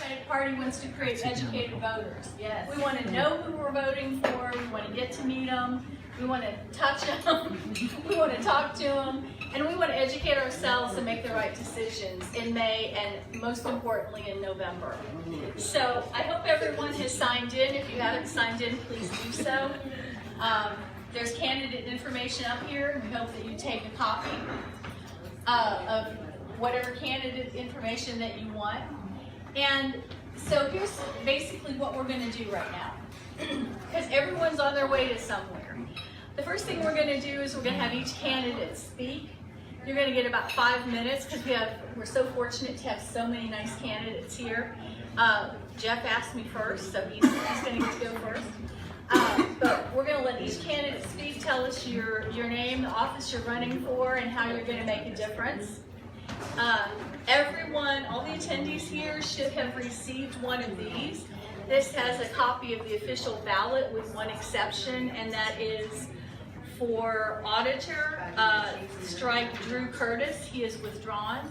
Democratic Party wants to create educated voters. Yes. We want to know who we're voting for. We want to get to meet them. We want to touch them. We want to talk to them. And we want to educate ourselves and make the right decisions in May and most importantly in November. So I hope everyone has signed in. If you haven't signed in, please do so. There's candidate information up here. We hope that you take a copy of whatever candidate information that you want. And so here's basically what we're going to do right now, because everyone's on their way to somewhere. The first thing we're going to do is we're going to have each candidate speak. You're going to get about 5 minutes because we're so fortunate to have so many nice candidates here. Jeff asked me first, so he's going to get to go first. But we're going to let each candidate speak, tell us your name, the office you're running for, and how you're going to make a difference. Everyone, all the attendees here should have received one of these. This has a copy of the official ballot with one exception, and that is for auditor, strike Drew Curtis. He is withdrawn.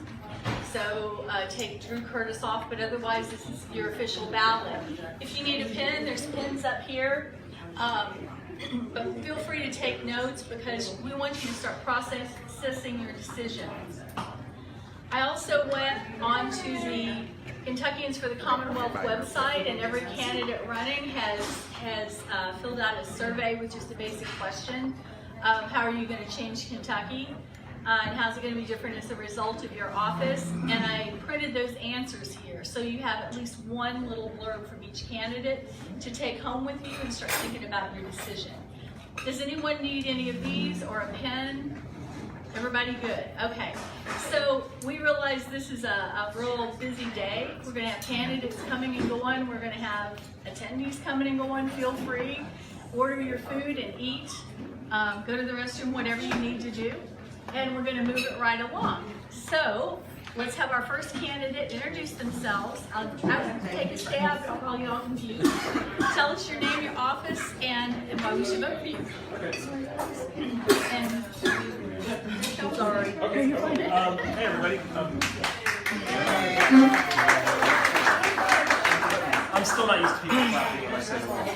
So take Drew Curtis off, but otherwise this is your official ballot. If you need a pen, there's pens up here. But feel free to take notes because we want you to start processing your decisions. I also went on to the Kentuckians for the Commonwealth website, and every candidate running has filled out a survey with just a basic question of how are you going to change Kentucky, and how's it going to be different as a result of your office. And I printed those answers here, so you have at least one little blurb from each candidate to take home with you and start thinking about your decision. Does anyone need any of these or a pen? Everybody good? Okay. So we realize this is a real busy day. We're going to have candidates coming and going. We're going to have attendees coming and going. Feel free. Order your food and eat. Go to the restroom, whatever you need to do. And we're going to move it right along. So let's have our first candidate introduce themselves. I'll take a stab, but I'll call you all confused. Tell us your name, your office, and why we should vote for you. And I'm sorry. Okay. Hey everybody. I'm still not used to people clapping when I say the word.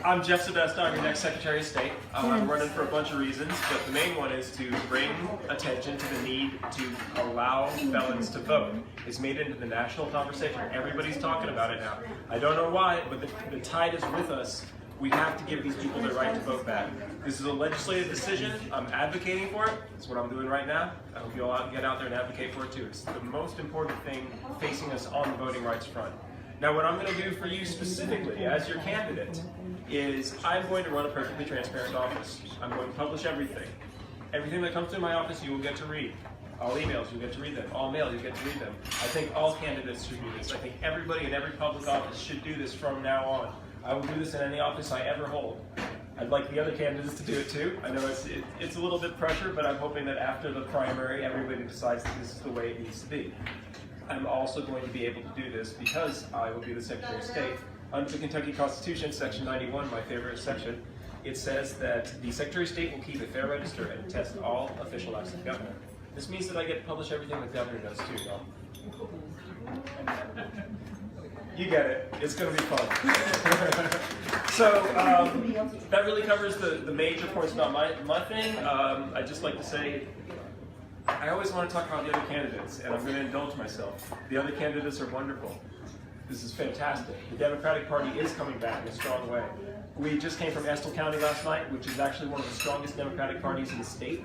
I'm Jeff Sebesta. I'm your next Secretary of State. I'm running for a bunch of reasons, but the main one is to bring attention to the need to allow felons to vote. It's made it into the national conversation. Everybody's talking about it now. I don't know why, but the tide is with us. We have to give these people their right to vote back. This is a legislative decision. I'm advocating for it. That's what I'm doing right now. I hope you all get out there and advocate for it too. It's the most important thing facing us on the voting rights front. Now what I'm going to do for you specifically as your candidate is I'm going to run a perfectly transparent office. I'm going to publish everything. Everything that comes through my office you will get to read. All emails, you'll get to read them. All mail, you'll get to read them. I think all candidates should do this. I think everybody in every public office should do this from now on. I will do this in any office I ever hold. I'd like the other candidates to do it too. I know it's a little bit pressure, but I'm hoping that after the primary, everybody decides that this is the way it needs to be. I'm also going to be able to do this because I will be the Secretary of State. Under the Kentucky Constitution, Section 91, my favorite section, it says that the Secretary of State will keep a fair register and attest all official acts of the governor. This means that I get to publish everything the governor does too, y'all. You get it. It's going to be fun. So that really covers the major points about my thing. I'd just like to say, I always want to talk about the other candidates, and I'm going to indulge myself. The other candidates are wonderful. This is fantastic. The Democratic Party is coming back in a strong way. We just came from Estill County last night, which is actually one of the strongest Democratic parties in the state.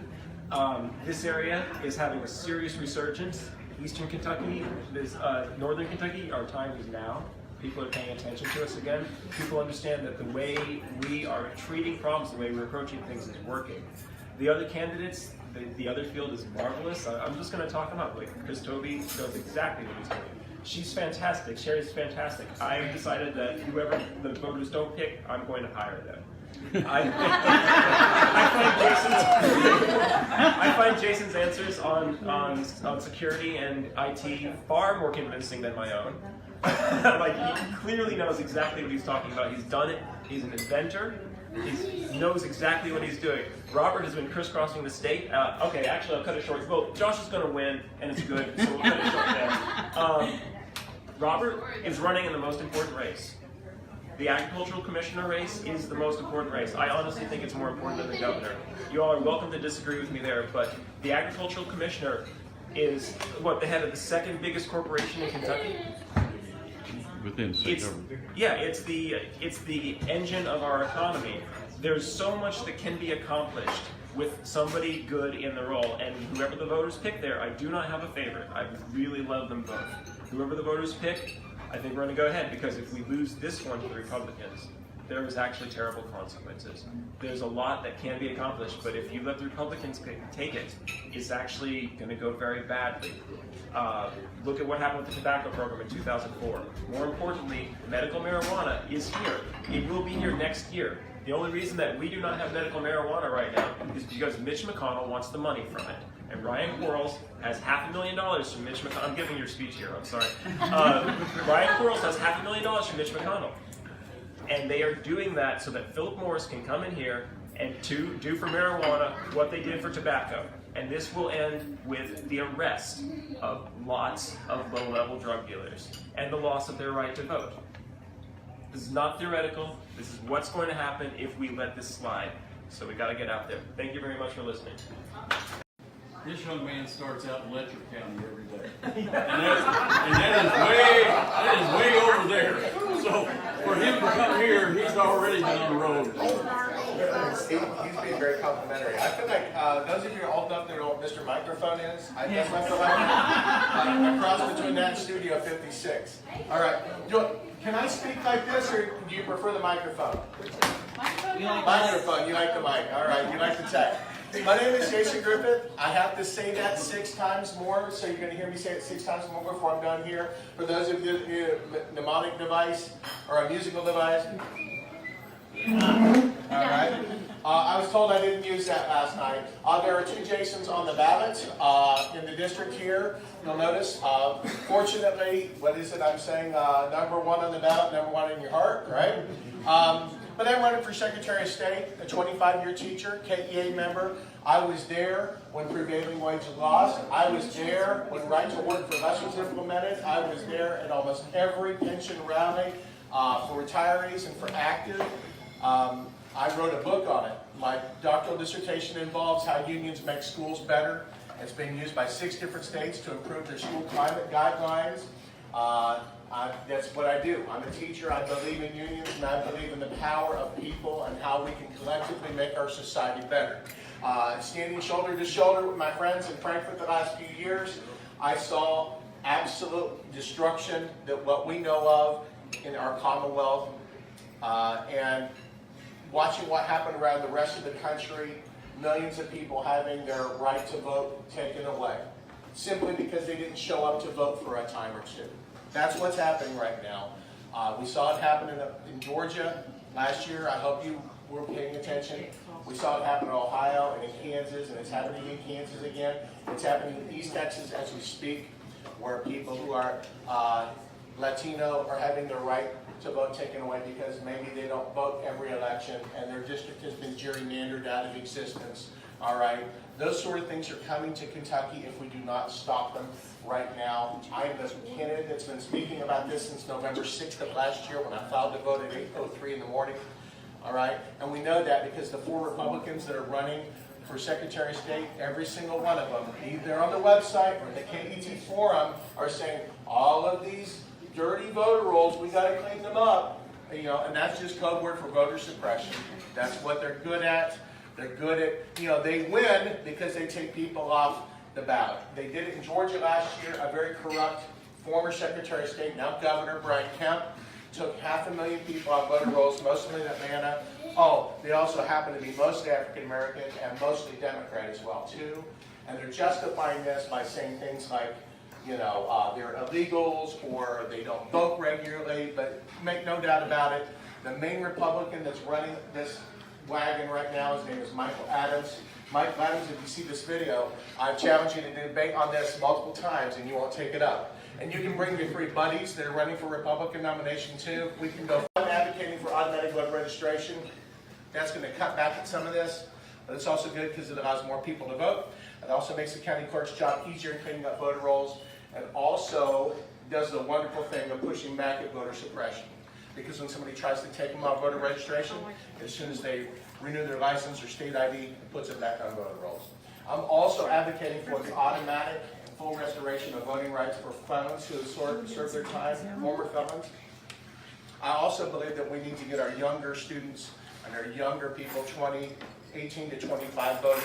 This area is having a serious resurgence. Eastern Kentucky, Northern Kentucky, our time is now. People are paying attention to us again. People understand that the way we are treating problems, the way we're approaching things is working. The other candidates, the other field is marvelous. I'm just going to talk them up. Like Chris Toby knows exactly what he's doing. She's fantastic. Sherry's fantastic. I decided that whoever the voters don't pick, I'm going to hire them. I find Jason's answers on security and IT far more convincing than my own. Like, he clearly knows exactly what he's talking about. He's done it. He's an inventor. He knows exactly what he's doing. Robert has been crisscrossing the state. Okay, actually, I'll cut it short. Well, Josh is going to win, and it's good, so we'll cut it short there. Robert is running in the most important race. The agricultural commissioner race is the most important race. I honestly think it's more important than the governor. You all are welcome to disagree with me there, but the agricultural commissioner is, what, the head of the second biggest corporation in Kentucky? Within state government. Yeah, it's the engine of our economy. There's so much that can be accomplished with somebody good in the role, and whoever the voters pick there, I do not have a favorite. I really love them both. Whoever the voters pick, I think we're going to go ahead, because if we lose this one to the Republicans, there is actually terrible consequences. There's a lot that can be accomplished, but if you let the Republicans take it, it's actually going to go very badly. Look at what happened with the tobacco program in 2004. More importantly, medical marijuana is here. It will be here next year. The only reason that we do not have medical marijuana right now is because Mitch McConnell wants the money from it. And Ryan Quarles has $500,000 from Mitch McConnell. I'm giving your speech here, I'm sorry. Ryan Quarles has $500,000 from Mitch McConnell. And they are doing that so that Philip Morris can come in here and do for marijuana what they did for tobacco. And this will end with the arrest of lots of low-level drug dealers and the loss of their right to vote. This is not theoretical. This is what's going to happen if we let this slide. So we got to get out there. Thank you very much for listening. This young man starts out in Letcher County every day. and that is way over there. So for him to come here, he's already been on the road. He's being very complimentary. I feel like those of you old enough to know what Mr. Microphone is, I guess I feel like a cross between that and Studio 56. All right. Can I speak like this, or do you prefer the microphone? Microphone. You like the mic. All right. You like the tech. My name is Jason Griffith. I have to say that 6 times more, so you're going to hear me say it 6 times more before I'm done here. For those of you that need a mnemonic device or a musical device. All right. I was told I didn't use that last night. There are 2 Jasons on the ballot in the district here. You'll notice, fortunately, what is it I'm saying? Number 1 on the ballot, number 1 in your heart, right? But I'm running for Secretary of State, a 25-year teacher, KEA member. I was there when prevailing wage was lost. I was there when right to work for us was implemented. I was there at almost every pension rally for retirees and for active. I wrote a book on it. My doctoral dissertation involves how unions make schools better. It's being used by 6 different states to improve their school climate guidelines. That's what I do. I'm a teacher. I believe in unions, and I believe in the power of people and how we can collectively make our society better. Standing shoulder to shoulder with my friends in Frankfurt the last few years, I saw absolute destruction that what we know of in our Commonwealth, and watching what happened around the rest of the country, millions of people having their right to vote taken away, simply because they didn't show up to vote for a time or 2. That's what's happening right now. We saw it happen in Georgia last year. I hope you were paying attention. We saw it happen in Ohio and in Kansas, and it's happening in Kansas again. It's happening in East Texas as we speak, where people who are Latino are having their right to vote taken away because maybe they don't vote every election and their district has been gerrymandered out of existence. All right, those sort of things are coming to Kentucky if we do not stop them right now. I'm the candidate that's been speaking about this since November 6th of last year when I filed to vote at 8:03 in the morning. All right, and we know that because the 4 Republicans that are running for Secretary of State, every single one of them, either on the website or the KET forum, are saying all of these dirty voter rolls, we got to clean them up. You know, and that's just code word for voter suppression. That's what they're good at. They're good at, you know, they win because they take people off the ballot. They did it in Georgia last year. A very corrupt former Secretary of State, now Governor Brian Kemp, took 500,000 people off voter rolls, mostly in Atlanta. Oh, they also happen to be mostly African American and mostly Democrat as well, too. And they're justifying this by saying things like, you know, they're illegals or they don't vote regularly, but make no doubt about it, the main Republican that's running this wagon right now, his name is Michael Adams. Mike Adams, if you see this video, I've challenged you to debate on this multiple times and you won't take it up. And you can bring your 3 buddies that are running for Republican nomination too. We can go. I'm advocating for automatic voter registration. That's going to cut back at some of this, but it's also good because it allows more people to vote. It also makes the county clerk's job easier in cleaning up voter rolls. And also, does the wonderful thing of pushing back at voter suppression. Because when somebody tries to take them off voter registration, as soon as they renew their license or state ID, it puts it back on voter rolls. I'm also advocating for the automatic and full restoration of voting rights for felons who have served their time, former felons. I also believe that we need to get our younger students and our younger people, 18 to 25 voting.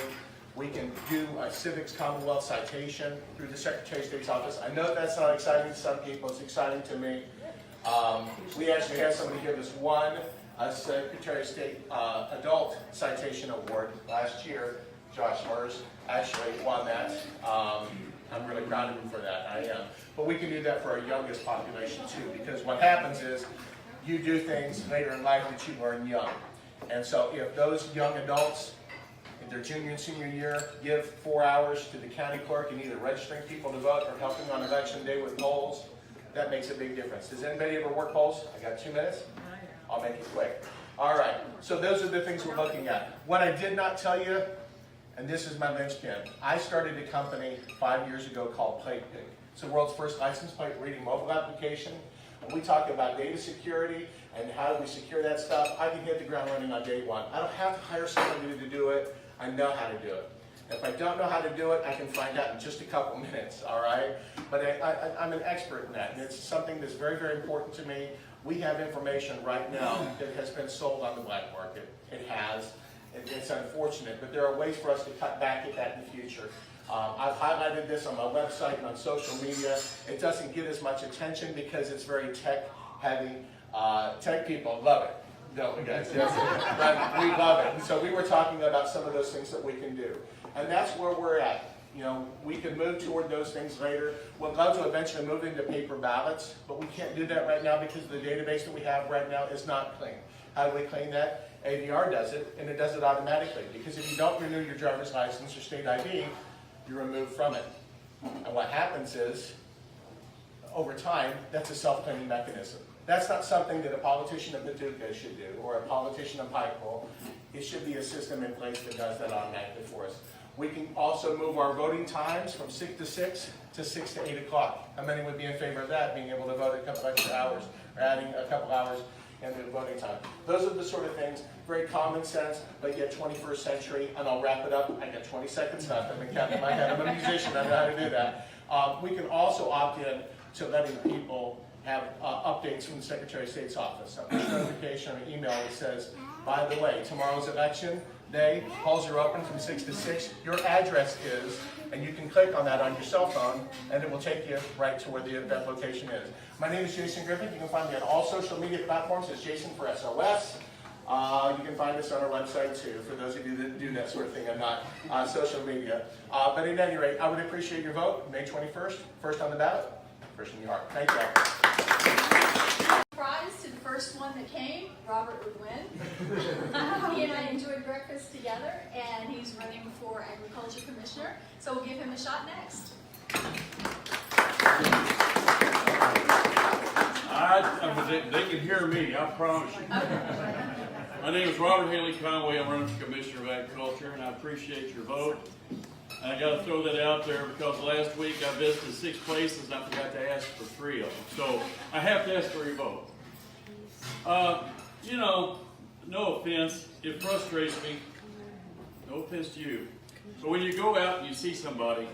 We can do a civics Commonwealth citation through the Secretary of State's office. I know that's not exciting to some people, it's exciting to me. We actually had somebody give us one Secretary of State Adult Citation Award last year. Josh Murs actually won that. I'm really proud of him for that, I am. But we can do that for our youngest population too, because what happens is you do things later in life that you learn young. And so if those young adults, in their junior and senior year, give 4 hours to the county clerk in either registering people to vote or helping on election day with polls, that makes a big difference. Does anybody ever work polls? I got 2 minutes. I'll make it quick. All right, so those are the things we're looking at. What I did not tell you, and this is my linchpin, I started a company 5 years ago called Plate Pick. It's the world's first license plate reading mobile application. And we talk about data security and how do we secure that stuff. I can hit the ground running on day one. I don't have to hire somebody to do it. I know how to do it. If I don't know how to do it, I can find out in just a couple minutes, all right? But I'm an expert in that, and it's something that's very, very important to me. We have information right now that has been sold on the black market. It has. It's unfortunate, but there are ways for us to cut back at that in the future. I've highlighted this on my website and on social media. It doesn't get as much attention because it's very tech-heavy. Tech people love it. No, we guys, yes, but we love it. And so we were talking about some of those things that we can do. And that's where we're at. You know, we can move toward those things later. We'd love to eventually move into paper ballots, but we can't do that right now because the database that we have right now is not clean. How do we clean that? AVR does it, and it does it automatically. Because if you don't renew your driver's license or state ID, you're removed from it. And what happens is, over time, that's a self-cleaning mechanism. That's not something that a politician of Paducah should do, or a politician of Pikeville. It should be a system in place that does that automatically for us. We can also move our voting times from 6 to 6 to 6 to 8 o'clock. How many would be in favor of that, being able to vote a couple extra hours, or adding a couple hours into the voting time? Those are the sort of things, very common sense, but yet 21st century, and I'll wrap it up. I got 20 seconds left. I've been counting in my head. I'm a musician. I know how to do that. We can also opt in to letting people have updates from the Secretary of State's office. A push notification or an email that says, by the way, tomorrow's election day, polls are open from 6 to 6. Your address is, and you can click on that on your cell phone, and it will take you right to where that location is. My name is Jason Griffith. You can find me on all social media platforms as Jason for SOS. You can find us on our website too, for those of you that do that sort of thing and not social media. But at any rate, I would appreciate your vote, May 21st, first on the ballot, first in your heart. Thank you. Prize to the first one that came, Robert would win. He and I enjoyed breakfast together, and he's running for Agriculture Commissioner, so we'll give him a shot next. They can hear me, I promise you. My name is Robert Haley Conway. I'm running for Commissioner of Agriculture, and I appreciate your vote. And I got to throw that out there because last week I visited 6 places and I forgot to ask for 3 of them. So I have to ask for your vote. You know, no offense, it frustrates me. No offense to you. But when you go out and you see somebody,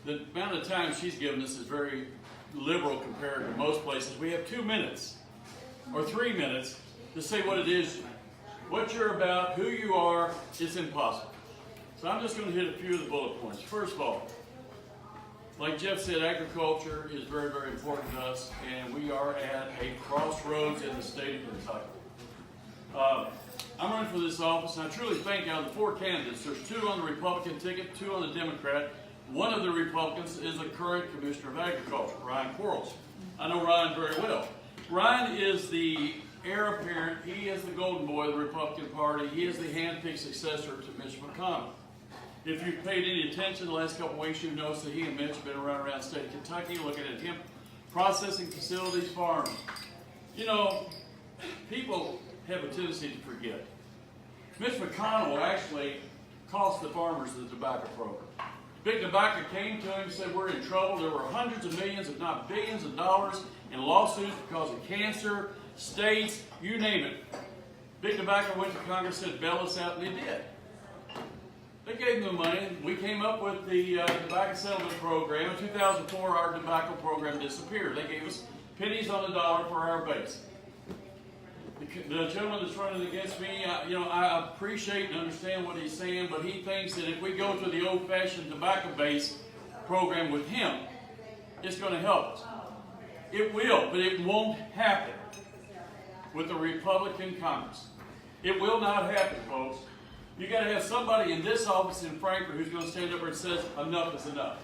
the amount of time she's given us is very liberal compared to most places. We have 2 minutes or 3 minutes to say what it is, what you're about, who you are. It's impossible. So I'm just going to hit a few of the bullet points. First of all, like Jeff said, agriculture is very, very important to us, and we are at a crossroads in the state of Kentucky. I'm running for this office, and I truly think out of the 4 candidates, there's 2 on the Republican ticket, 2 on the Democrat. One of the Republicans is the current Commissioner of Agriculture, Ryan Quarles. I know Ryan very well. Ryan is the heir apparent. He is the golden boy of the Republican Party. He is the handpicked successor to Mitch McConnell. If you've paid any attention the last couple of weeks, you've noticed that he and Mitch have been around the state of Kentucky looking at hemp processing facilities, farms. You know, people have a tendency to forget. Mitch McConnell actually cost the farmers the tobacco program. Big Tobacco came to him and said, we're in trouble. There were hundreds of millions, if not billions of dollars in lawsuits because of cancer, states, you name it. Big Tobacco went to Congress and said, bail us out, and they did. They gave them the money. We came up with the tobacco settlement program. In 2004, our tobacco program disappeared. They gave us pennies on the dollar for our base. The gentleman that's running against me, I appreciate and understand what he's saying, but he thinks that if we go to the old-fashioned tobacco-based program with him, it's going to help us. It will, but it won't happen with the Republican Congress. It will not happen, folks. You got to have somebody in this office in Frankfurt who's going to stand up there and says, enough is enough.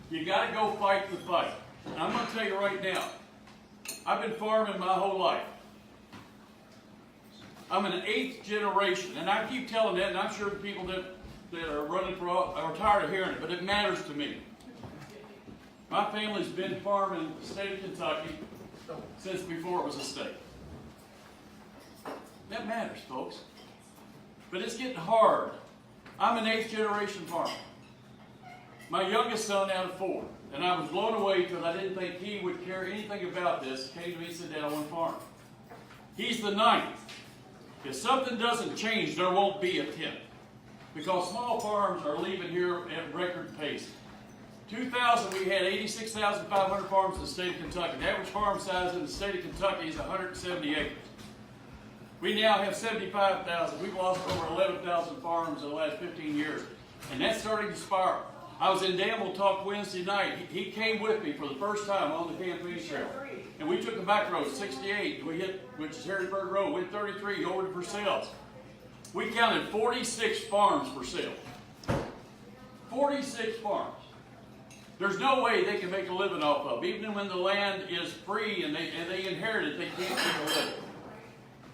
You got to go fight the fight. And I'm going to tell you right now, I've been farming my whole life. I'm an 8th generation, and I keep telling that, and I'm sure the people that are running for are tired of hearing it, but it matters to me. My family's been farming the state of Kentucky since before it was a state. That matters, folks. But it's getting hard. I'm an 8th generation farmer. My youngest son out of 4, and I was blown away because I didn't think he would care anything about this, came to me and said, Dad, I want to farm. He's the 9th. If something doesn't change, there won't be a 10th. Because small farms are leaving here at record pace. 2000, we had 86,500 farms in the state of Kentucky. The average farm size in the state of Kentucky is 170 acres. We now have 75,000. We've lost over 11,000 farms in the last 15 years. And that's starting to spiral. I was in Danville Talk Wednesday night. He came with me for the first time on the campaign trail. And we took the back road, 68. We hit, which is Harrisburg Road. We hit 33, over for sales. We counted 46 farms for sale. 46 farms. There's no way they can make a living off of. Even when the land is free and they inherit it, they can't make a living.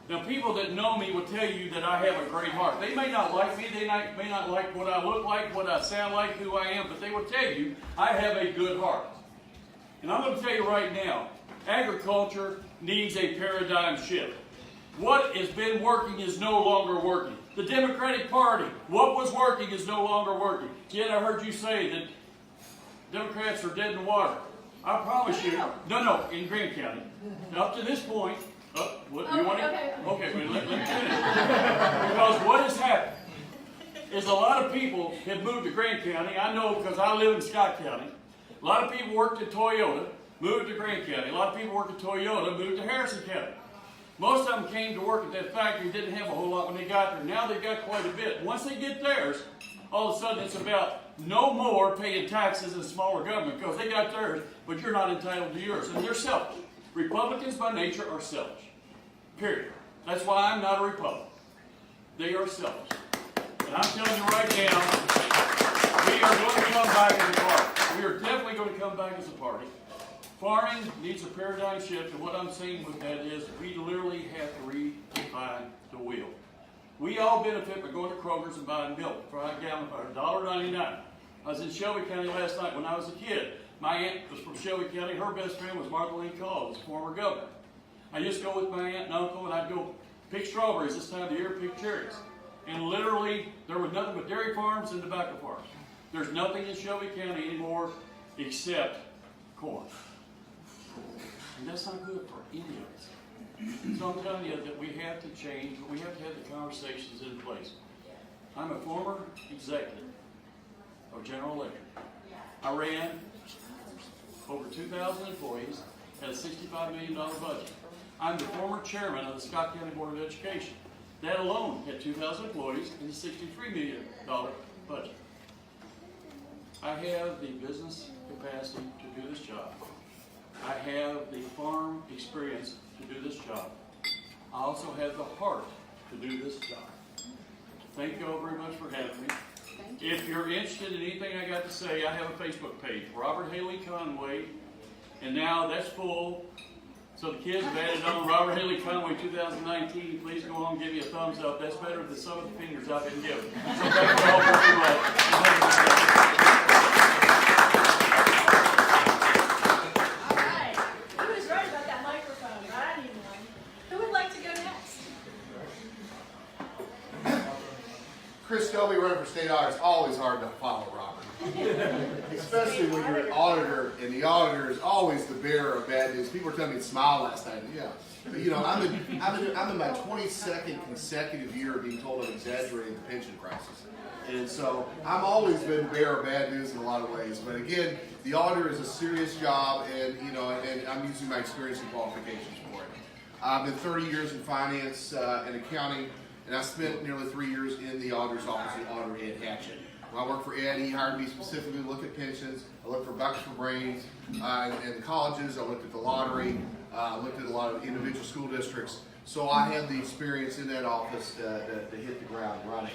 Now, people that know me will tell you that I have a great heart. They may not like me. They may not like what I look like, what I sound like, who I am, but they will tell you I have a good heart. And I'm going to tell you right now, agriculture needs a paradigm shift. What has been working is no longer working. The Democratic Party, what was working is no longer working. Yet I heard you say that Democrats are dead in the water. I promise you, no, in Grant County. Up to this point, what, you want it? Okay, well, let me finish. Because what has happened is a lot of people have moved to Grant County. I know because I live in Scott County. A lot of people worked at Toyota, moved to Grant County. A lot of people worked at Toyota, moved to Harrison County. Most of them came to work at that factory, didn't have a whole lot when they got there. Now they've got quite a bit. Once they get theirs, all of a sudden it's about no more paying taxes and smaller government because they got theirs, but you're not entitled to yours. And they're selfish. Republicans by nature are selfish. Period. That's why I'm not a Republican. They are selfish. And I'm telling you right now, we are going to come back as a party. We are definitely going to come back as a party. Farming needs a paradigm shift, and what I'm saying with that is we literally have to redefine the wheel. We all benefit by going to Kroger's and buying milk for a gallon for $1.99. I was in Shelby County last night when I was a kid. My aunt was from Shelby County. Her best friend was Martha Lane Collins, former governor. I used to go with my aunt and uncle, and I'd go pick strawberries this time of the year, pick cherries. And literally, there was nothing but dairy farms and tobacco farms. There's nothing in Shelby County anymore except corn. And that's not good for any of us. So I'm telling you that we have to change, but we have to have the conversations in place. I'm a former executive of General Electric. I ran over 2,000 employees at a $65 million budget. I'm the former chairman of the Scott County Board of Education. That alone had 2,000 employees and a $63 million budget. I have the business capacity to do this job. I have the farm experience to do this job. I also have the heart to do this job. Thank you all very much for having me. If you're interested in anything I got to say, I have a Facebook page, Robert Haley Conway, and now that's full. So the kids have added on Robert Haley Conway 2019. Please go on and give me a thumbs up. That's better than some of the fingers I've been given. So thank you all very much. All right. Who was right about that microphone? I need one. Who would like to go next? Chris Dobie running for state auditor. It's always hard to follow Robert. Especially when you're an auditor, and the auditor is always the bearer of bad news. People were telling me to smile last night. Yeah, but you know, I'm in my 22nd consecutive year of being told I'm exaggerating the pension crisis, and so I've always been the bearer of bad news in a lot of ways. But again, the auditor is a serious job, and you know, and I'm using my experience and qualifications for it. I've been 30 years in finance and accounting, and I spent nearly 3 years in the auditor's office, the auditor Ed Hatchett. When I worked for Ed, he hired me specifically to look at pensions. I looked for bucks for brains in the colleges. I looked at the lottery. I looked at a lot of individual school districts. So I had the experience in that office to hit the ground running.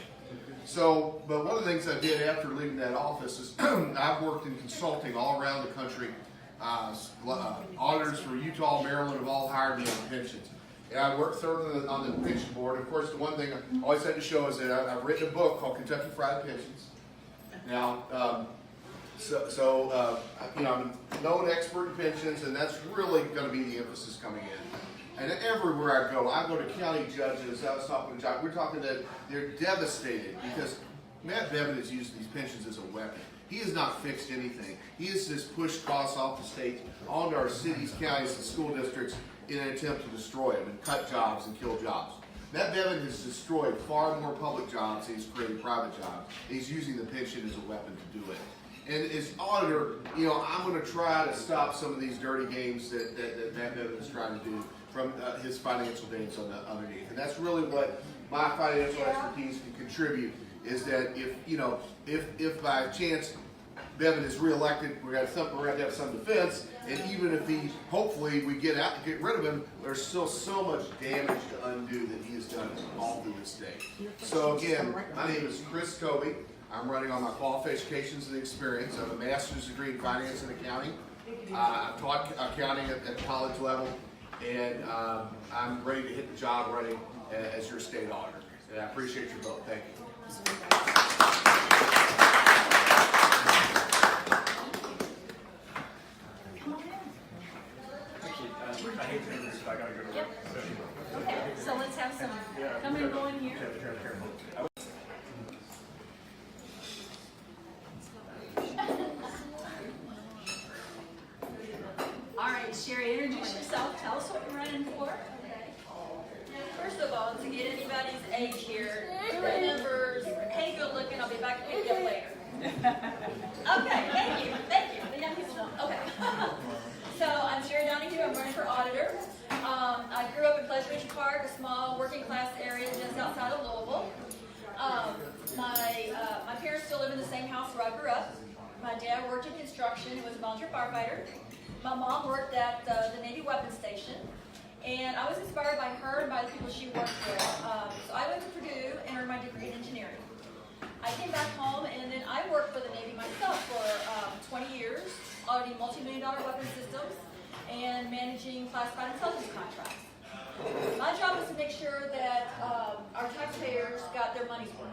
So, but one of the things I did after leaving that office is I've worked in consulting all around the country. Auditors for Utah, Maryland have all hired me on pensions. And I worked third on the pension board. Of course, the one thing I always had to show is that I've written a book called Kentucky Fried Pensions. Now, you know, I'm a known expert in pensions, and that's really going to be the emphasis coming in. And everywhere I go to county judges. I was talking to John. We're talking that they're devastated because Matt Bevin has used these pensions as a weapon. He has not fixed anything. He has just pushed costs off the state onto our cities, counties, and school districts in an attempt to destroy them and cut jobs and kill jobs. Matt Bevin has destroyed far more public jobs than he's created private jobs. He's using the pension as a weapon to do it. And as auditor, you know, I'm going to try to stop some of these dirty games that Matt Bevin is trying to do from his financial days underneath. And that's really what my financial expertise can contribute, is that if by chance Bevin is reelected, we're going to have some defense, and even if hopefully we get rid of him, there's still so much damage to undo that he has done all through this state. So again, my name is Chris Kobe. I'm running on my qualifications and experience. I have a master's degree in finance and accounting. I've taught accounting at the college level, and I'm ready to hit the job running as your state auditor. And I appreciate your vote. Thank you. I hate to do this, but I gotta go to work. Okay, so let's have some come and go in here. All right, Sherry, introduce yourself. Tell us what you're running for. First of all, to get anybody's age here, who remembers, hey, good looking, I'll be back to pick you up later. Okay, thank you. The young people don't. Okay. So I'm Sherry Donahue. I'm running for auditor. I grew up in Pleasant Ridge Park, a small working class area just outside of Louisville. My parents still live in the same house where I grew up. My dad worked in construction and was a volunteer firefighter. My mom worked at the Navy Weapons Station. And I was inspired by her and by the people she worked with. So I went to Purdue and earned my degree in engineering. I came back home and then I worked for the Navy myself for 20 years, auditing multi-million-dollar weapon systems and managing classified intelligence contracts. My job was to make sure that our taxpayers got their money's worth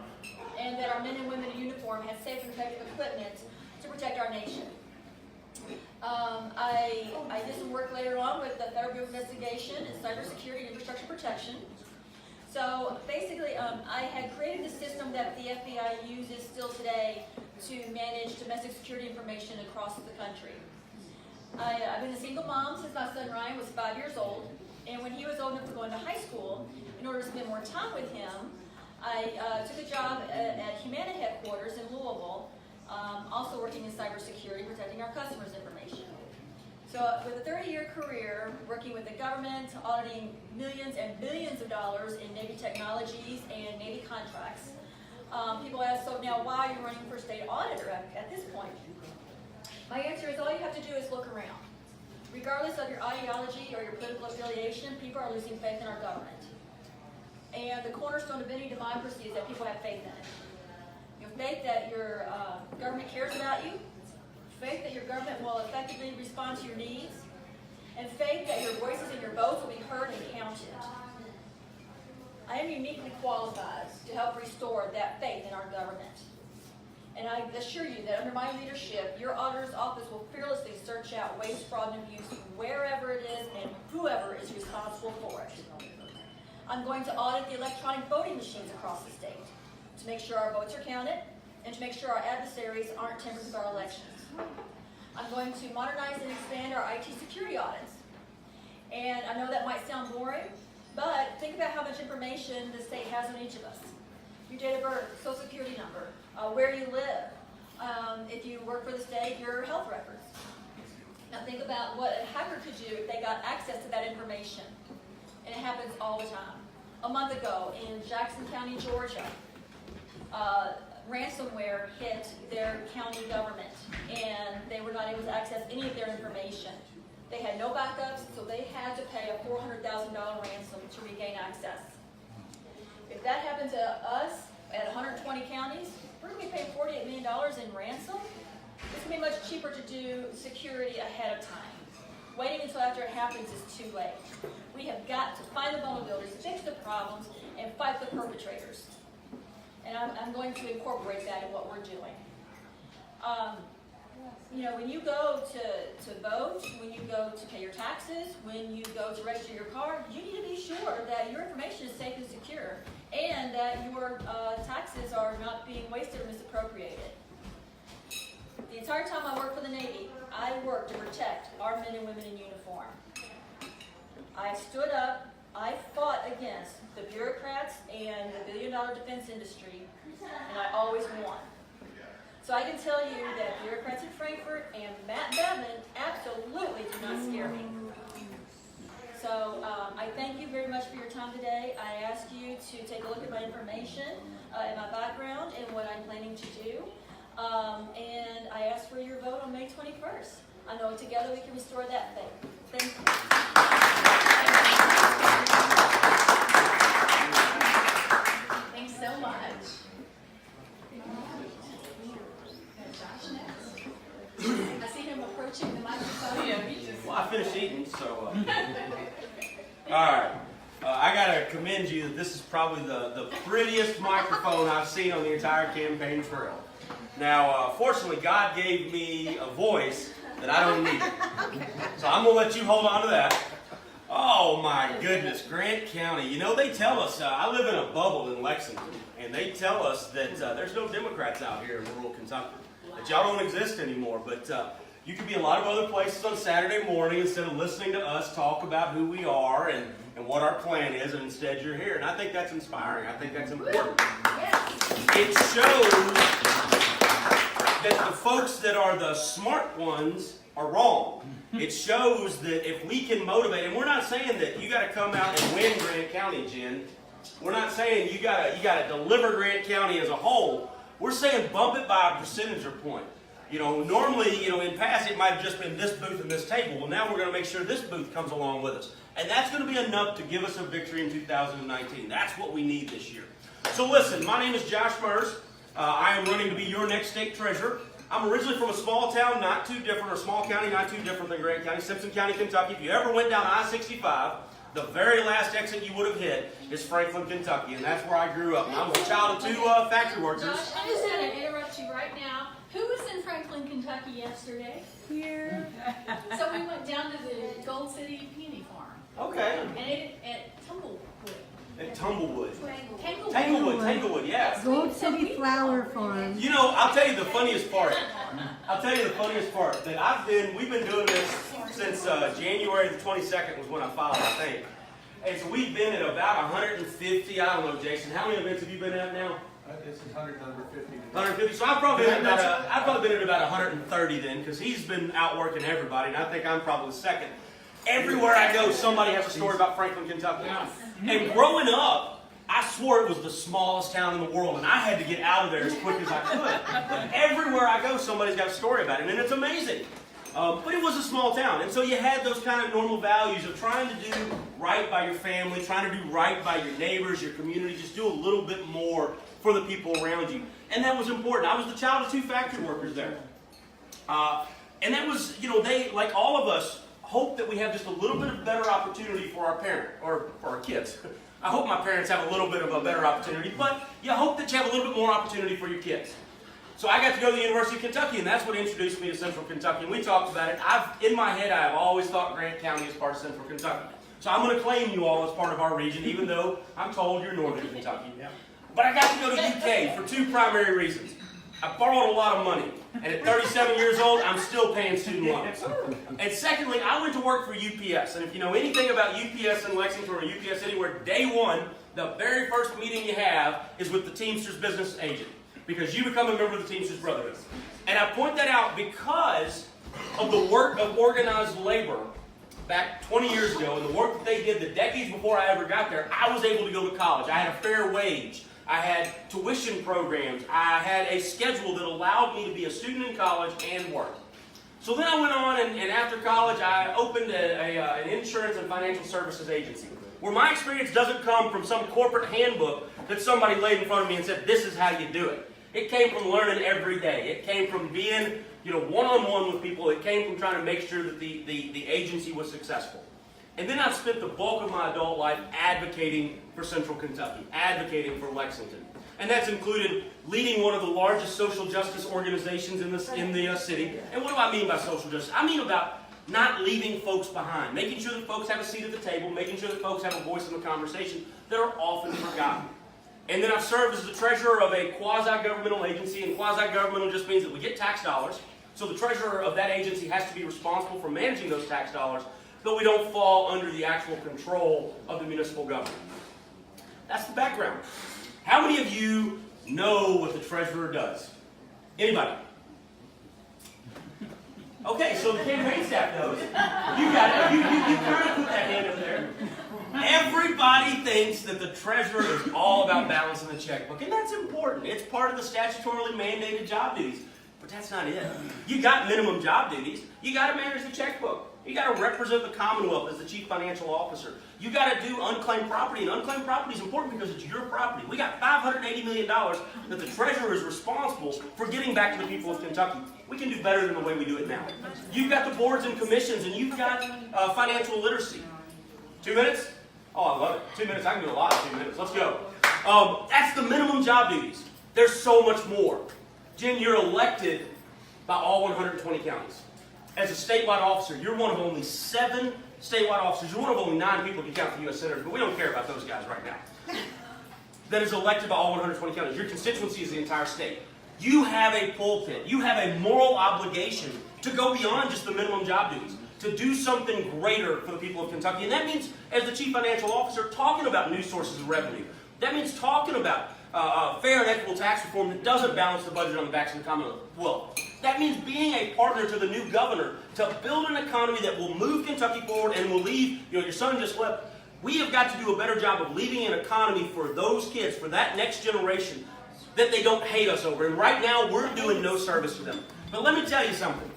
and that our men and women in uniform had safe and effective equipment to protect our nation. I did some work later on with the Federal Bureau of Investigation and Cybersecurity and Infrastructure Protection. So basically, I had created the system that the FBI uses still today to manage domestic security information across the country. I've been a single mom since my son Ryan was 5 years old, and when he was old enough to go into high school, in order to spend more time with him, I took a job at Humana headquarters in Louisville, also working in cybersecurity, protecting our customers' information. So with a 30-year career working with the government, auditing millions and billions of dollars in Navy technologies and Navy contracts, people ask, so now why are you running for state auditor at this point? My answer is all you have to do is look around. Regardless of your ideology or your political affiliation, people are losing faith in our government. And the cornerstone of any democracy is that people have faith in it. You have faith that your government cares about you, faith that your government will effectively respond to your needs, and faith that your voices and your votes will be heard and counted. I am uniquely qualified to help restore that faith in our government. And I assure you that under my leadership, your auditor's office will fearlessly search out waste, fraud, and abuse wherever it is and whoever is responsible for it. I'm going to audit the electronic voting machines across the state to make sure our votes are counted and to make sure our adversaries aren't tampered with our elections. I'm going to modernize and expand our IT security audits. And I know that might sound boring, but think about how much information the state has on each of us. Your date of birth, social security number, where you live, if you work for the state, your health records. Now think about what a hacker could do if they got access to that information. And it happens all the time. A month ago in Jackson County, Georgia, ransomware hit their county government and they were not able to access any of their information. They had no backups, so they had to pay a $400,000 ransom to regain access. If that happened to us at 120 counties, we're going to be paying $48 million in ransom. It's going to be much cheaper to do security ahead of time. Waiting until after it happens is too late. We have got to find the vulnerabilities, fix the problems, and fight the perpetrators. And I'm going to incorporate that in what we're doing. You know, when you go to vote, when you go to pay your taxes, when you go to register your car, you need to be sure that your information is safe and secure, and that your taxes are not being wasted or misappropriated. The entire time I worked for the Navy, I worked to protect our men and women in uniform. I stood up, I fought against the bureaucrats and the billion-dollar defense industry, and I always won. So I can tell you that bureaucrats in Frankfurt and Matt Bevin absolutely do not scare me. So I thank you very much for your time today. I ask you to take a look at my information and my background and what I'm planning to do. And I ask for your vote on May 21st. I know together we can restore that faith. Thank you. Thanks so much. I see him approaching the microphone. Yeah, Well, I finished eating, so. All right. I got to commend you that this is probably the prettiest microphone I've seen on the entire campaign trail. Now, fortunately, God gave me a voice that I don't need. So I'm going to let you hold on to that. Oh, my goodness. Grant County. You know, they tell us, I live in a bubble in Lexington, and they tell us that there's no Democrats out here in rural Kentucky. That y'all don't exist anymore, but you could be a lot of other places on Saturday morning instead of listening to us talk about who we are and what our plan is, and instead you're here. And I think that's inspiring. I think that's important. It shows that the folks that are the smart ones are wrong. It shows that if we can motivate, and we're not saying that you got to come out and win Grant County, Jen. We're not saying you got to deliver Grant County as a whole. We're saying bump it by a percentage point. You know, normally, you know, in past it might have just been this booth and this table. Well, now we're going to make sure this booth comes along with us. And that's going to be enough to give us a victory in 2019. That's what we need this year. So listen, my name is Josh Murs. I am running to be your next state treasurer. I'm originally from a small town, not too different, or a small county, not too different than Grant County, Simpson County, Kentucky. If you ever went down I-65, the very last exit you would have hit is Franklin, Kentucky, and that's where I grew up. And I'm a child of two factory workers. Josh, I just had to interrupt you right now. Who was in Franklin, Kentucky yesterday? Here. So we went down to the Gold City Peony Farm. Okay. And it at Tumblewood. At Tumblewood. Tanglewood, yeah. Gold City Flower Farm. You know, I'll tell you the funniest part. That we've been doing this since January the 22nd was when I filed, I think. And so we've been at about 150, I don't know, Jason, how many events have you been at now? This is 150. 150. So I've probably been at about 130 then, because he's been outworking everybody, and I think I'm probably second. Everywhere I go, somebody has a story about Franklin, Kentucky. And growing up, I swore it was the smallest town in the world, and I had to get out of there as quick as I could. But everywhere I go, somebody's got a story about it, and it's amazing. But it was a small town, and so you had those kind of normal values of trying to do right by your family, trying to do right by your neighbors, your community, just do a little bit more for the people around you. And that was important. I was the child of two factory workers there. And that was, you know, they, like all of us, hope that we have just a little bit of better opportunity for our parent, or for our kids. I hope my parents have a little bit of a better opportunity, but you hope that you have a little bit more opportunity for your kids. So I got to go to the University of Kentucky, and that's what introduced me to Central Kentucky, and we talked about it. In my head, I have always thought Grant County is part of Central Kentucky. So I'm going to claim you all as part of our region, even though I'm told you're Northern Kentucky. But I got to go to UK for two primary reasons. I borrowed a lot of money, and at 37 years old, I'm still paying student loans. And secondly, I went to work for UPS, and if you know anything about UPS in Lexington or UPS anywhere, day one, the very first meeting you have is with the Teamsters business agent, because you become a member of the Teamsters Brotherhood. And I point that out because of the work of organized labor back 20 years ago, and the work that they did the decades before I ever got there. I was able to go to college. I had a fair wage. I had tuition programs. I had a schedule that allowed me to be a student in college and work. So then I went on, and after college, I opened an insurance and financial services agency, where my experience doesn't come from some corporate handbook that somebody laid in front of me and said, this is how you do it. It came from learning every day. It came from being, one-on-one with people. It came from trying to make sure that the agency was successful. And then I've spent the bulk of my adult life advocating for Central Kentucky, advocating for Lexington. And that's included leading one of the largest social justice organizations in the city. And what do I mean by social justice? I mean about not leaving folks behind, making sure that folks have a seat at the table, making sure that folks have a voice in the conversation that are often forgotten. And then I've served as the treasurer of a quasi-governmental agency, and quasi-governmental just means that we get tax dollars. So the treasurer of that agency has to be responsible for managing those tax dollars, but we don't fall under the actual control of the municipal government. That's the background. How many of you know what the treasurer does? Anybody? Okay, so the campaign staff knows. You got it. You kind of put that hand up there. Everybody thinks that the treasurer is all about balancing the checkbook, and that's important. It's part of the statutorily mandated job duties. But that's not it. You got minimum job duties. You got to manage the checkbook. You got to represent the Commonwealth as the chief financial officer. You got to do unclaimed property, and unclaimed property is important because it's your property. We got $580 million that the treasurer is responsible for getting back to the people of Kentucky. We can do better than the way we do it now. You've got the boards and commissions, and you've got financial literacy. 2 minutes? Oh, I love it. 2 minutes. I can do a lot in 2 minutes. Let's go. That's the minimum job duties. There's so much more. Jen, you're elected by all 120 counties. As a statewide officer, you're one of only 7 statewide officers. You're one of only 9 people who can count for U.S. senators, but we don't care about those guys right now. That is elected by all 120 counties. Your constituency is the entire state. You have a pulpit. You have a moral obligation to go beyond just the minimum job duties, to do something greater for the people of Kentucky. And that means, as the chief financial officer, talking about new sources of revenue. That means talking about fair and equitable tax reform that doesn't balance the budget on the backs of the Commonwealth. Well, that means being a partner to the new governor to build an economy that will move Kentucky forward and will leave, your son just left. We have got to do a better job of leaving an economy for those kids, for that next generation, that they don't hate us over. And right now, we're doing no service to them. But let me tell you something.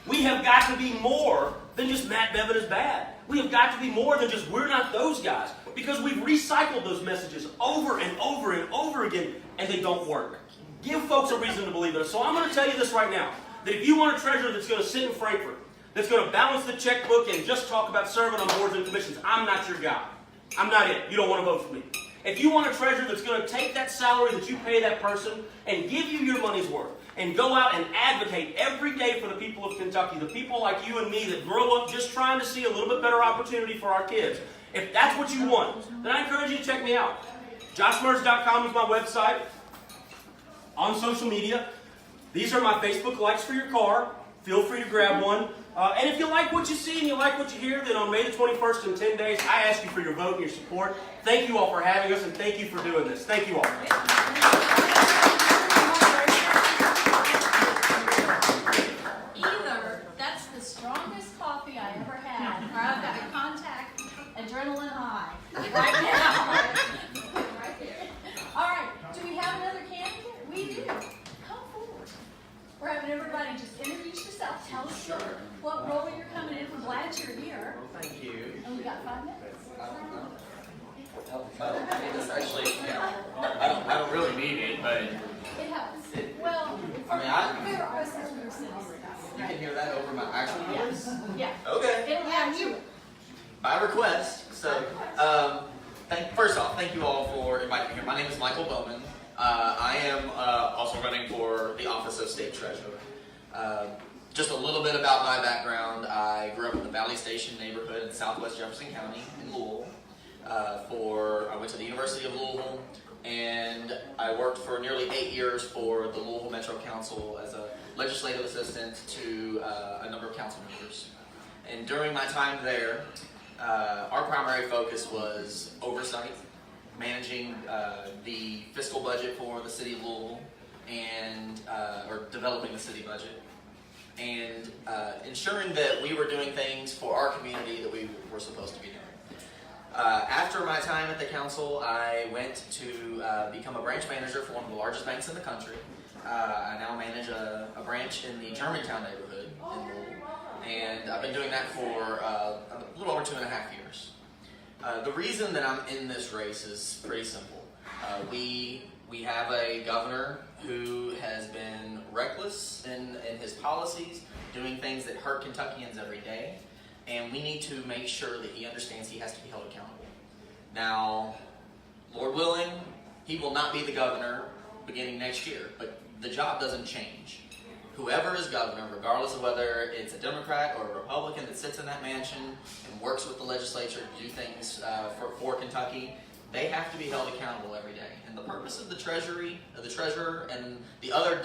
We have got to be more than just Matt Bevin is bad. We have got to be more than just we're not those guys. Because we've recycled those messages over and over and over again, and they don't work. Give folks a reason to believe in us. So I'm going to tell you this right now, that if you want a treasurer that's going to sit in Frankfurt, that's going to balance the checkbook and just talk about serving on boards and commissions, I'm not your guy. I'm not it. You don't want to vote for me. If you want a treasurer that's going to take that salary that you pay that person and give you your money's worth, and go out and advocate every day for the people of Kentucky, the people like you and me that grow up just trying to see a little bit better opportunity for our kids. If that's what you want, then I encourage you to check me out. JoshMers.com is my website. On social media. These are my Facebook likes for your car. Feel free to grab one. And if you like what you see and you like what you hear, then on May the 21st in 10 days, I ask you for your vote and your support. Thank you all for having us, and thank you for doing this. Thank you all. Either that's the strongest coffee I ever had, or I've got a contact adrenaline high right now. Right here. All right, do we have another candidate? We do. Come forward. We're having everybody just introduce yourself. Tell us what role you're coming in. We're glad you're here. Thank you. And we got 5 minutes. I don't really need it, but It helps. Well, I mean, there are some senior citizens. you can hear that over my actual voice. Yeah. Okay. It'll have you. By request. So, first off, thank you all for inviting me here. My name is Michael Bowman. I am also running for the office of State Treasurer. Just a little bit about my background. I grew up in the Valley Station neighborhood in southwest Jefferson County in Louisville. I went to the University of Louisville, and I worked for nearly 8 years for the Louisville Metro Council as a legislative assistant to a number of council members. And during my time there, our primary focus was oversight, managing the fiscal budget for the city of Louisville, and or developing the city budget, and ensuring that we were doing things for our community that we were supposed to be doing. After my time at the council, I went to become a branch manager for one of the largest banks in the country. I now manage a branch in the Germantown neighborhood in Louisville, and I've been doing that for a little over 2.5 years. The reason that I'm in this race is pretty simple. We have a governor who has been reckless in his policies, doing things that hurt Kentuckians every day, and we need to make sure that he understands he has to be held accountable. Now, Lord willing, he will not be the governor beginning next year, but the job doesn't change. Whoever is governor, regardless of whether it's a Democrat or a Republican that sits in that mansion and works with the legislature to do things for Kentucky, they have to be held accountable every day. And the purpose of the treasurer, and the other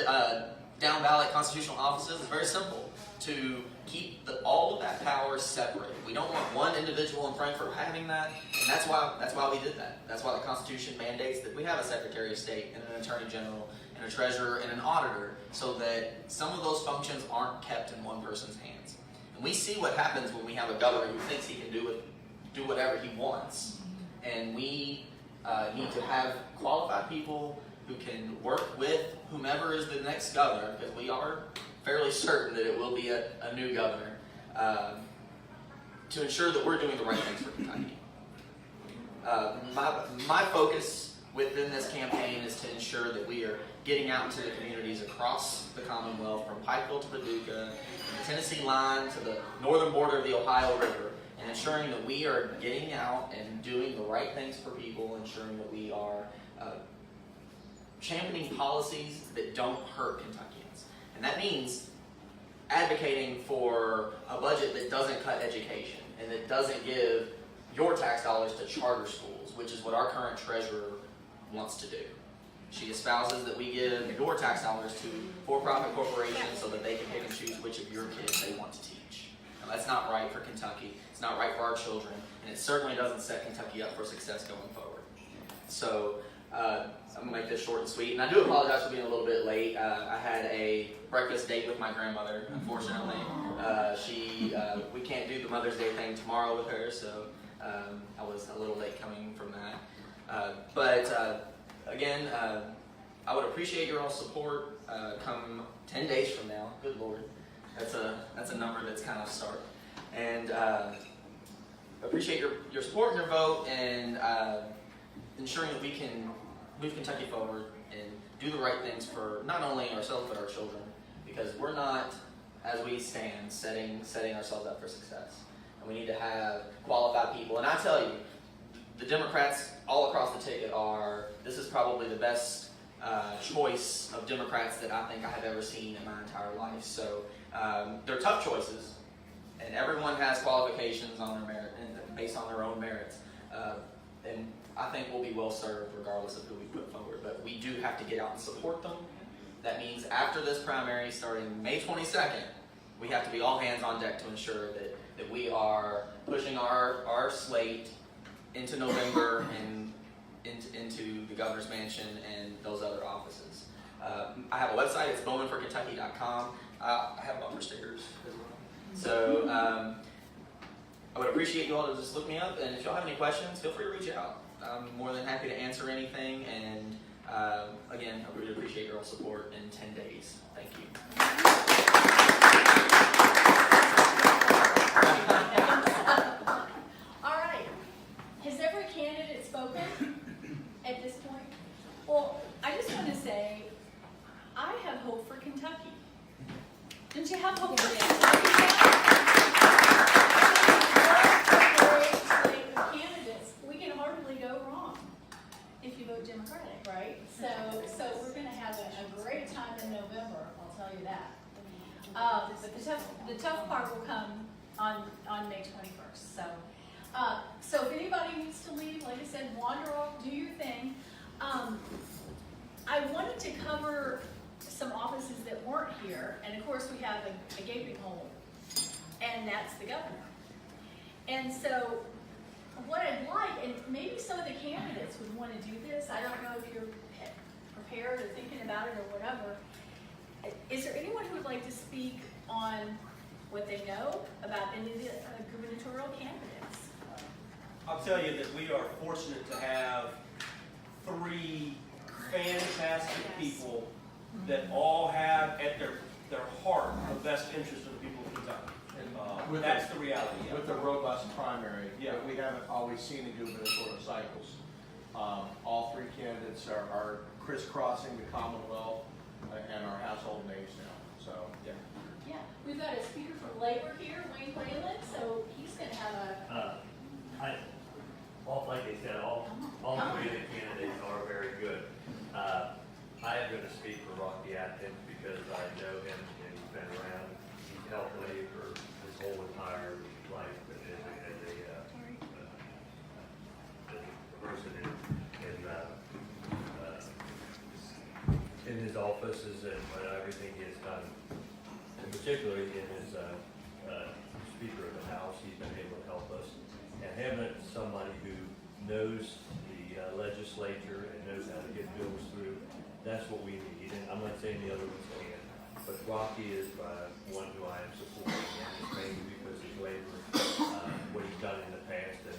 down ballot constitutional offices is very simple: to keep all of that power separate. We don't want one individual in Frankfort having that, and that's why we did that. That's why the Constitution mandates that we have a Secretary of State and an Attorney General and a Treasurer and an Auditor, so that some of those functions aren't kept in one person's hands. And we see what happens when we have a governor who thinks he can do whatever he wants. And we need to have qualified people who can work with whomever is the next governor, because we are fairly certain that it will be a new governor, to ensure that we're doing the right things for Kentucky. My focus within this campaign is to ensure that we are getting out into the communities across the Commonwealth, from Pikeville to Paducah, from the Tennessee line to the northern border of the Ohio River, and ensuring that we are getting out and doing the right things for people, ensuring that we are championing policies that don't hurt Kentuckians. And that means advocating for a budget that doesn't cut education and that doesn't give your tax dollars to charter schools, which is what our current treasurer wants to do. She espouses that we give your tax dollars to for-profit corporations so that they can pick and choose which of your kids they want to teach. Now, that's not right for Kentucky. It's not right for our children, and it certainly doesn't set Kentucky up for success going forward. So I'm going to make this short and sweet, and I do apologize for being a little bit late. I had a breakfast date with my grandmother, unfortunately. We can't do the Mother's Day thing tomorrow with her, so I was a little late coming from that. Again, I would appreciate your all support come 10 days from now. Good Lord. That's a number that's kind of stark. And appreciate your support and your vote, and ensuring that we can move Kentucky forward and do the right things for not only ourselves but our children, because we're not, as we stand, setting ourselves up for success. And we need to have qualified people. And I tell you, the Democrats all across the ticket this is probably the best choice of Democrats that I think I have ever seen in my entire life. So they're tough choices, and everyone has qualifications on their merit and based on their own merits. And I think we'll be well served regardless of who we put forward. But we do have to get out and support them. That means after this primary, starting May 22nd, we have to be all hands on deck to ensure that we are pushing our slate into November and into the governor's mansion and those other offices. I have a website. It's bowmanforkentucky.com. I have bumper stickers as well. So I would appreciate you all to just look me up, and if y'all have any questions, feel free to reach out. I'm more than happy to answer anything, and again, I really appreciate your all support in 10 days. Thank you. All right. Has every candidate spoken at this point? Well, I just want to say, I have hope for Kentucky. Don't you have hope for Kentucky? Candidates, we can hardly go wrong if you vote Democratic, right? So we're going to have a great time in November. I'll tell you that. But the tough part will come on May 21st. So if anybody needs to leave, like I said, wander off, do your thing. I wanted to cover some offices that weren't here, and of course we have a gaping hole, and that's the governor. And so what I'd like, and maybe some of the candidates would want to do this, I don't know if you're prepared or thinking about it or whatever. Is there anyone who would like to speak on what they know about any of the gubernatorial candidates? I'll tell you that we are fortunate to have 3 fantastic people that all have at their heart the best interest of the people of Kentucky. That's the reality. With the robust primary Yeah. that we haven't always seen in gubernatorial cycles. All 3 candidates are crisscrossing the Commonwealth and our household names now. So Yeah, we've got a speaker from Labor here, Wayne Whalen, so he's going to have a. Like they said, all 3 of the candidates are very good. I am going to speak for Rocky Atkins because I know him and he's been around. He's helped Labor his whole entire life as a person in his offices and everything he has done, and particularly in his Speaker of the House, he's been able to help us. And having somebody who knows the legislature and knows how to get bills through, that's what we need. And I'm not saying the other ones can't, but Rocky is one who I am supporting, and it's mainly because of Labor, what he's done in the past, and